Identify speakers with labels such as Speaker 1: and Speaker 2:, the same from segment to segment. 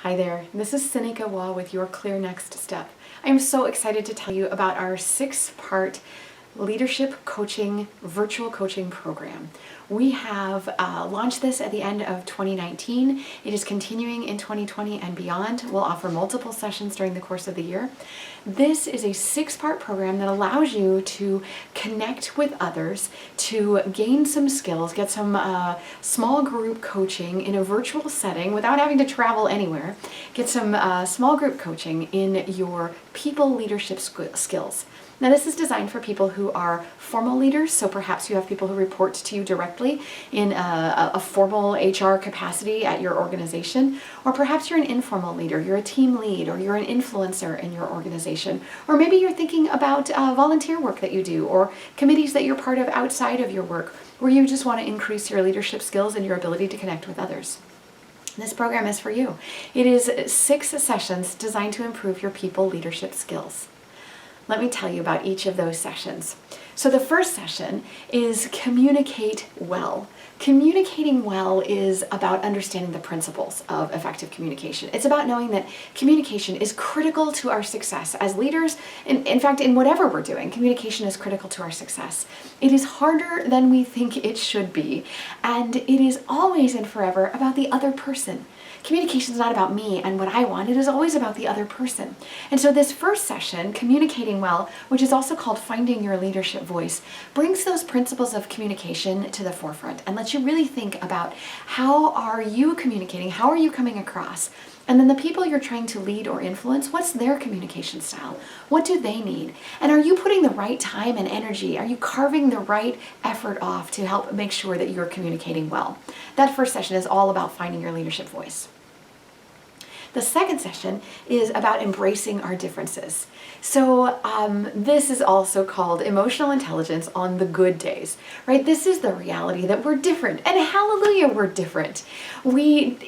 Speaker 1: Hi there, this is Sinikka Waugh with Your Clear Next Step. I am so excited to tell you about our 6-part leadership coaching, virtual coaching program. We have launched this at the end of 2019. It is continuing in 2020 and beyond. We'll offer multiple sessions during the course of the year. This is a 6-part program that allows you to connect with others, to gain some skills, get some small group coaching in a virtual setting without having to travel anywhere, get some small group coaching in your people leadership skills. Now, this is designed for people who are formal leaders, so perhaps you have people who report to you directly in a formal HR capacity at your organization, or perhaps you're an informal leader, you're a team lead, or you're an influencer in your organization, or maybe you're thinking about volunteer work that you do, or committees that you're part of outside of your work, where you just want to increase your leadership skills and your ability to connect with others. This program is for you. It is 6 sessions designed to improve your people leadership skills. Let me tell you about each of those sessions. So the first session is communicate well. Communicating well is about understanding the principles of effective communication. It's about knowing that communication is critical to our success as leaders. In fact, in whatever we're doing, communication is critical to our success. It is harder than we think it should be, and it is always and forever about the other person. Communication is not about me and what I want. It is always about the other person. And so this first session, Communicating Well, which is also called Finding Your Leadership Voice, brings those principles of communication to the forefront and lets you really think about how are you communicating, how are you coming across, and then the people you're trying to lead or influence, what's their communication style? What do they need? And are you putting the right time and energy? Are you carving the right effort off to help make sure that you're communicating well? That first session is all about finding your leadership voice. The second session is about embracing our differences. So this is also called emotional intelligence on the good days, right? This is the reality that we're different, and hallelujah, we're different. Even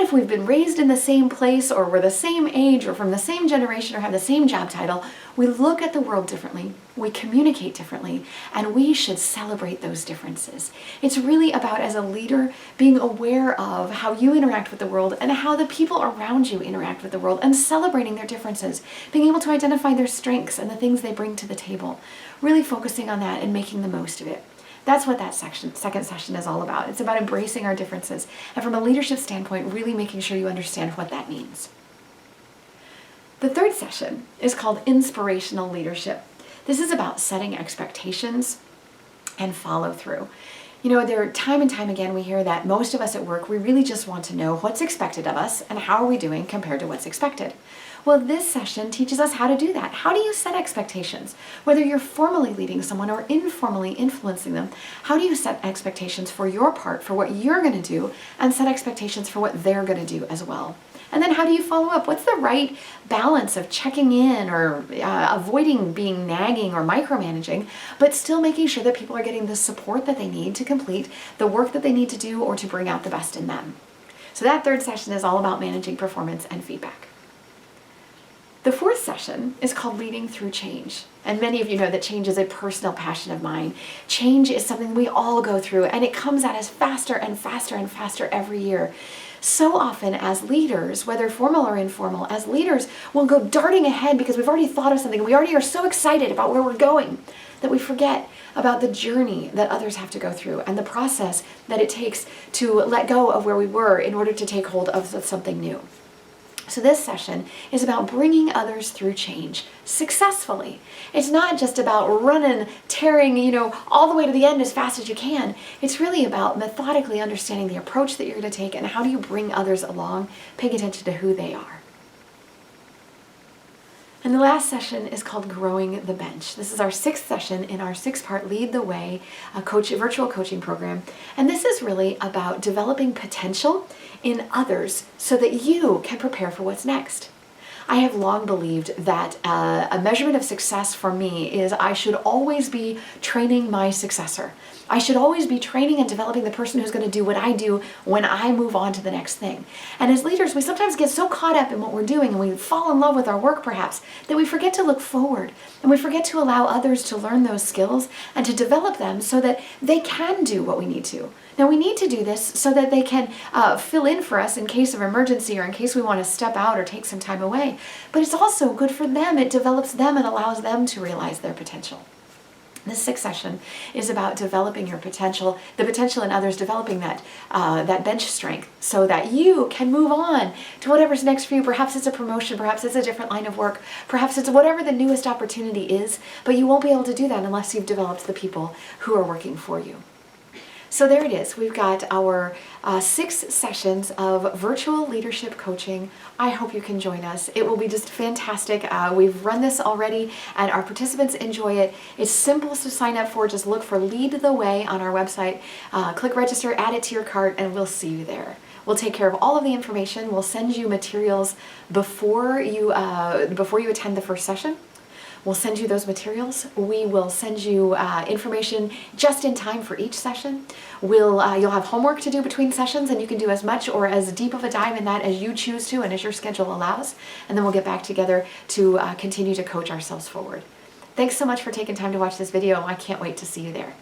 Speaker 1: if we've been raised in the same place, or we're the same age, or from the same generation, or have the same job title, we look at the world differently, we communicate differently, and we should celebrate those differences. It's really about, as a leader, being aware of how you interact with the world and how the people around you interact with the world, and celebrating their differences, being able to identify their strengths and the things they bring to the table, really focusing on that and making the most of it. That's what that second session is all about. It's about embracing our differences, and from a leadership standpoint, really making sure you understand what that means. The third session is called Inspirational Leadership. This is about setting expectations and follow through. You know, there time and time again we hear that most of us at work, we really just want to know what's expected of us and how are we doing compared to what's expected. Well, this session teaches us how to do that. How do you set expectations? Whether you're formally leading someone or informally influencing them, how do you set expectations for your part, for what you're going to do, and set expectations for what they're going to do as well? And then how do you follow up? What's the right balance of checking in or avoiding being nagging or micromanaging, but still making sure that people are getting the support that they need to complete the work that they need to do or to bring out the best in them? So that third session is all about managing performance and feedback. The fourth session is called Leading Through Change. And many of you know that change is a personal passion of mine. Change is something we all go through, and it comes at us faster and faster and faster every year. So often as leaders, whether formal or informal, as leaders, we'll go darting ahead because we've already thought of something. We already are so excited about where we're going that we forget about the journey that others have to go through and the process that it takes to let go of where we were in order to take hold of something new. So this session is about bringing others through change successfully. It's not just about running, tearing, all the way to the end as fast as you can. It's really about methodically understanding the approach that you're going to take and how do you bring others along, paying attention to who they are. And the last session is called Growing the Bench. This is our 6th session in our 6-part Lead the Way virtual coaching program. And this is really about developing potential in others so that you can prepare for what's next. I have long believed that a measurement of success for me is I should always be training my successor. I should always be training and developing the person who's going to do what I do when I move on to the next thing. And as leaders, we sometimes get so caught up in what we're doing and we fall in love with our work perhaps that we forget to look forward and we forget to allow others to learn those skills and to develop them so that they can do what we need to. Now we need to do this so that they can fill in for us in case of emergency or in case we want to step out or take some time away. But it's also good for them. It develops them and allows them to realize their potential. This sixth session is about developing your potential, the potential in others, developing that bench strength so that you can move on to whatever's next for you. Perhaps it's a promotion, perhaps it's a different line of work, perhaps it's whatever the newest opportunity is, but you won't be able to do that unless you've developed the people who are working for you. So there it is. We've got our 6 sessions of virtual leadership coaching. I hope you can join us. It will be just fantastic. We've run this already and our participants enjoy it. It's simple to sign up for. Just look for Lead the Way on our website. Click register, add it to your cart, and we'll see you there. We'll take care of all of the information. We'll send you materials before you attend the first session. We'll send you those materials. We will send you information just in time for each session. You'll have homework to do between sessions, and you can do as much or as deep of a dive in that as you choose to and as your schedule allows. And then we'll get back together to continue to coach ourselves forward. Thanks so much for taking time to watch this video. I can't wait to see you there.